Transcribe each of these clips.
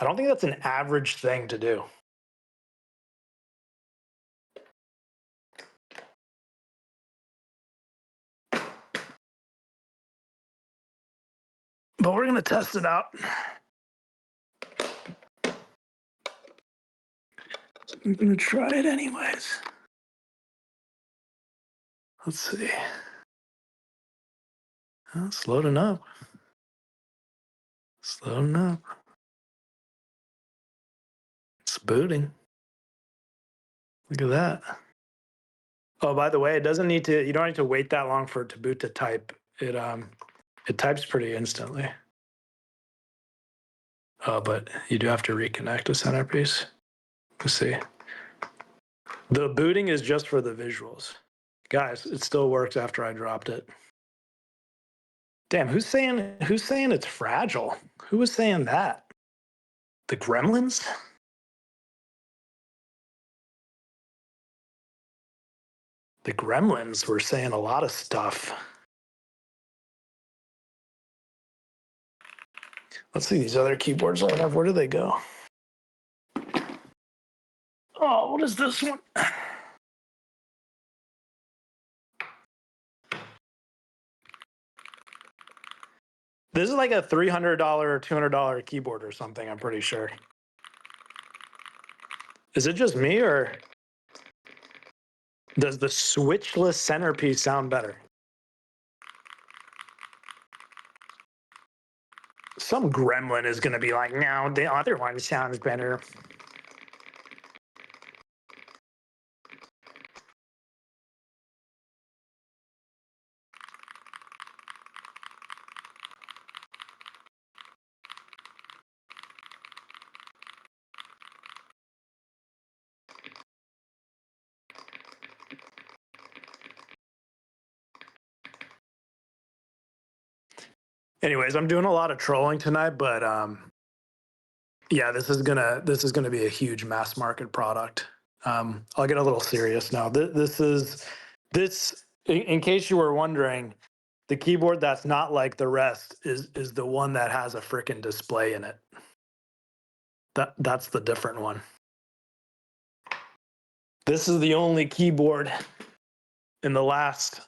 I don't think that's an average thing to do. But we're gonna test it out. I'm gonna try it anyways. Let's see. Oh, it's loading up. It's loading up. It's booting. Look at that. Oh, by the way, it doesn't need to, you don't need to wait that long for it to boot to type. It types pretty instantly. Oh, but you do have to reconnect to Centerpiece. Let's see. The booting is just for the visuals. Guys, it still works after I dropped it. Damn, who's saying it's fragile? Who was saying that? The gremlins? The gremlins were saying a lot of stuff. Let's see these other keyboards I have. Where do they go? Oh, what is this one? This is like a $300 or $200 keyboard or something, I'm pretty sure. Is it just me, or does the switchless Centerpiece sound better? Some gremlin is going to be like, no, the other one sounds better. Anyways, I'm doing a lot of trolling tonight, but yeah, this is gonna be a huge mass market product. I'll get a little serious now. This in case you were wondering, the keyboard that's not like the rest is the one that has a frickin' display in it. That's the different one. This is the only keyboard in the last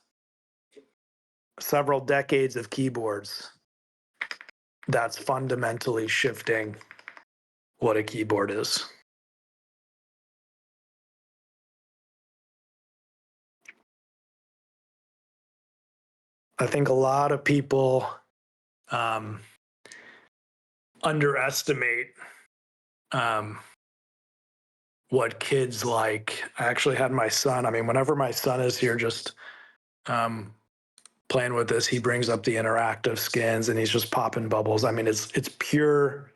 several decades of keyboards that's fundamentally shifting what a keyboard is. I think a lot of people underestimate what kids like. I actually had my son. I mean, whenever my son is here, just playing with this, he brings up the interactive skins and he's just popping bubbles. I mean, it's pure.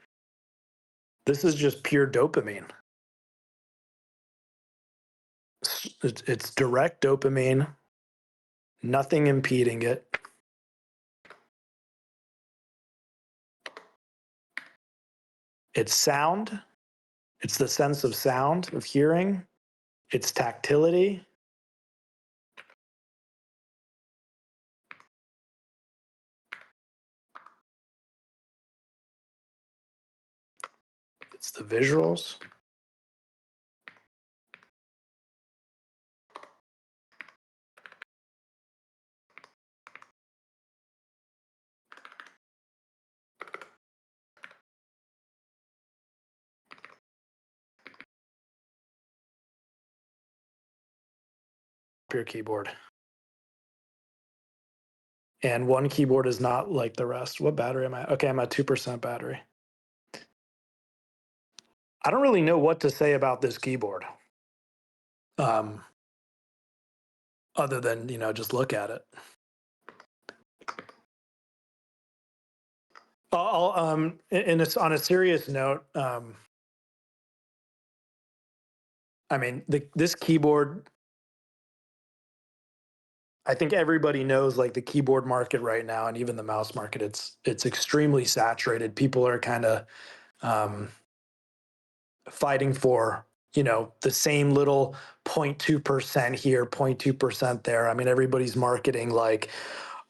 This is just pure dopamine. It's direct dopamine, nothing impeding it. It's sound. It's the sense of sound, of hearing. It's tactility. It's the visuals. Your keyboard. And one keyboard is not like the rest. What battery am I? Okay, I'm at 2% battery. I don't really know what to say about this keyboard. Other than, just look at it. And it's on a serious note. I mean, this keyboard, I think everybody knows, like, the keyboard market right now, and even the mouse market, it's extremely saturated. People are kind of fighting for, the same little 0.2% here, 0.2% there. I mean, everybody's marketing like,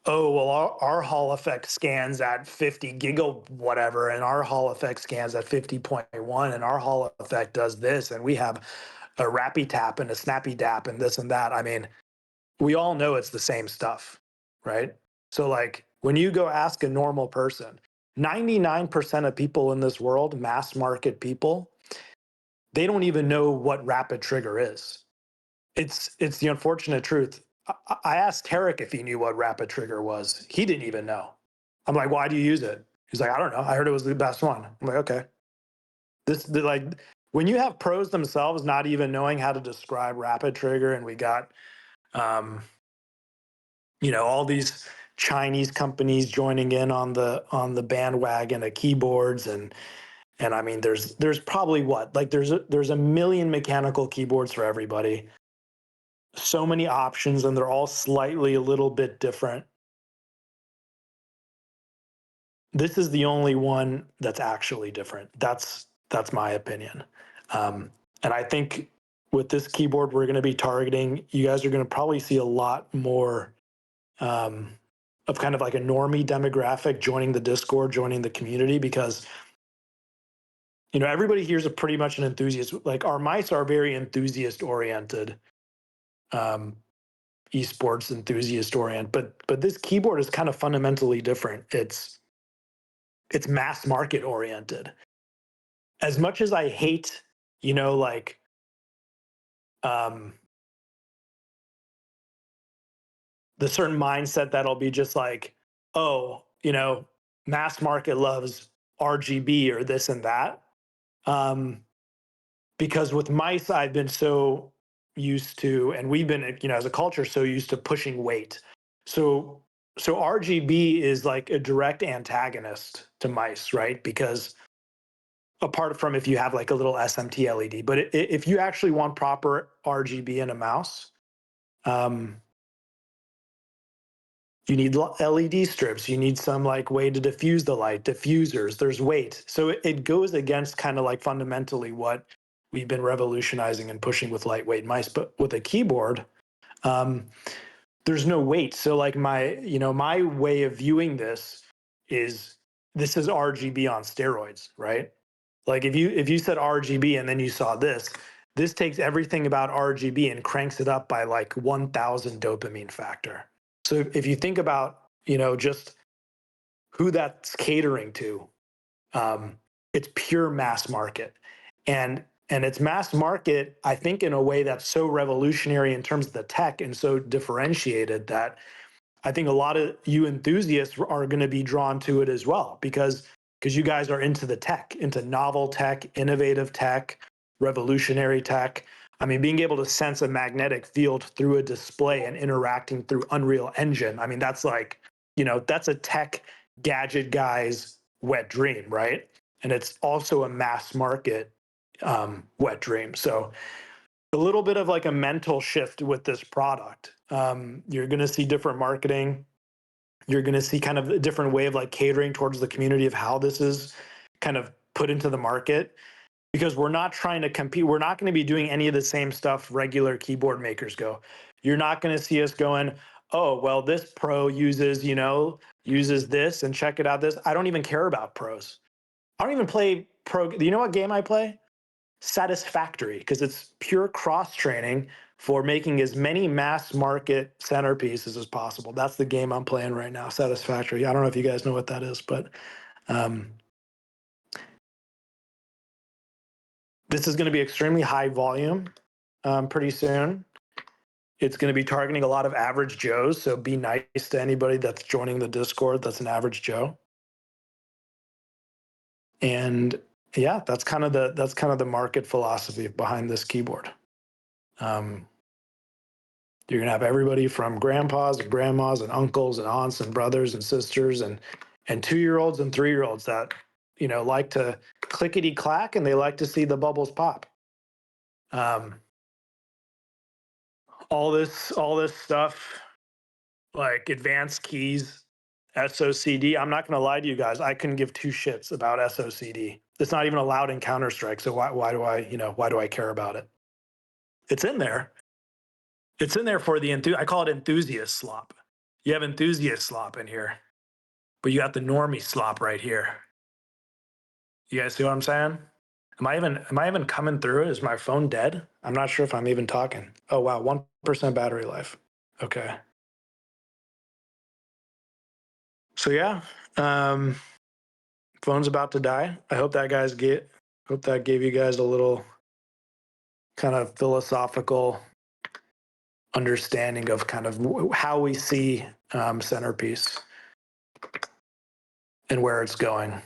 oh, well, our Hall effect scans at 50 giga whatever, and our Hall effect scans at 50.1, and our Hall effect does this, and we have a rappy tap and a snappy dap and this and that. I mean, we all know it's the same stuff, right? So like when you go ask a normal person, 99% of people in this world, mass market people, they don't even know what rapid trigger is. It's the unfortunate truth. I asked Tarek if he knew what rapid trigger was. He didn't even know. I'm like, why do you use it? He's like, I don't know. I heard it was the best one. I'm like, okay. Like when you have pros themselves not even knowing how to describe rapid trigger, and we got all these Chinese companies joining in on the bandwagon of keyboards, and I mean there's probably what, like there's a million mechanical keyboards for everybody. So many options, and they're all slightly a little bit different. This is the only one that's actually different. That's my opinion. And I think with this keyboard we're going to be targeting, you guys are going to probably see a lot more of kind of like a normie demographic joining the Discord, joining the community, because everybody here is pretty much an enthusiast. Like our mice are very enthusiast oriented, esports enthusiast oriented, but this keyboard is kind of fundamentally different. It's mass market oriented. As much as I hate, like the certain mindset that'll be just like, oh, mass market loves RGB or this and that. Because with mice, I've been so used to, and we've been, as a culture, so used to pushing weight. So RGB is like a direct antagonist to mice, right? Because apart from if you have like a little SMT LED, but if you actually want proper RGB in a mouse, you need LED strips. You need some like way to diffuse the light, diffusers. There's weight. So it goes against kind of like fundamentally what we've been revolutionizing and pushing with lightweight mice. But with a keyboard, there's no weight. So like my way of viewing this is RGB on steroids, right? Like if you said RGB and then you saw this takes everything about RGB and cranks it up by like 1,000 dopamine factor. So if you think about, just who that's catering to, it's pure mass market. And it's mass market, I think, in a way that's so revolutionary in terms of the tech and so differentiated that I think a lot of you enthusiasts are going to be drawn to it as well, because you guys are into the tech, into novel tech, innovative tech, revolutionary tech. I mean, being able to sense a magnetic field through a display and interacting through Unreal Engine. I mean, that's like, that's a tech gadget guy's wet dream, right? And it's also a mass market wet dream. So a little bit of like a mental shift with this product. You're going to see different marketing. You're going to see kind of a different way of like catering towards the community of how this is kind of put into the market, because we're not trying to compete. We're not going to be doing any of the same stuff regular keyboard makers go. You're not going to see us going, oh, well, this pro uses this, and check it out. I don't even care about pros. I don't even play pro. You know what game I play? Satisfactory, because it's pure cross training for making as many mass market centerpieces as possible. That's the game I'm playing right now, Satisfactory. I don't know if you guys know what that is, but this is going to be extremely high volume pretty soon. It's going to be targeting a lot of average Joes, so be nice to anybody that's joining the Discord that's an average Joe. And yeah, that's kind of the market philosophy behind this keyboard. You're gonna have everybody from grandpas and grandmas and uncles and aunts and brothers and sisters and 2-year-olds and 3-year-olds that like to clickety clack, and they like to see the bubbles pop. All this stuff like advanced keys, SOCD. I'm not gonna lie to you guys. I couldn't give two shits about SOCD. It's not even allowed in Counter-Strike. So why do I care about it? It's in there. It's in there for the I call it enthusiast slop. You have enthusiast slop in here, but you got the normie slop right here. You guys see what I'm saying? Am I even coming through? Is my phone dead? I'm not sure if I'm even talking. Oh wow, 1% battery life. Okay. So yeah, phone's about to die. I hope that gave you guys a little kind of philosophical understanding of kind of how we see Centerpiece and where it's going.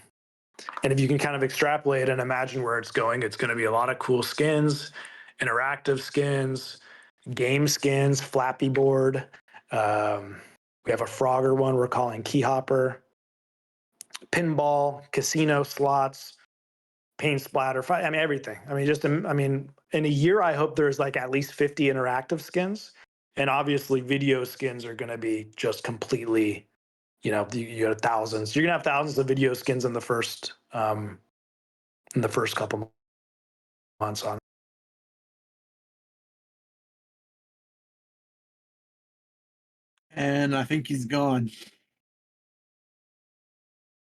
And if you can kind of extrapolate and imagine where it's going to be a lot of cool skins, interactive skins, game skins, Flappy Board. We have a Frogger one we're calling Keyhopper, pinball, casino slots, paint splatter. I mean, everything. I mean, in a year, I hope there's like at least 50 interactive skins. And obviously, video skins are going to be just completely, you have thousands. You're going to have thousands of video skins in the first couple months on. And I think he's gone.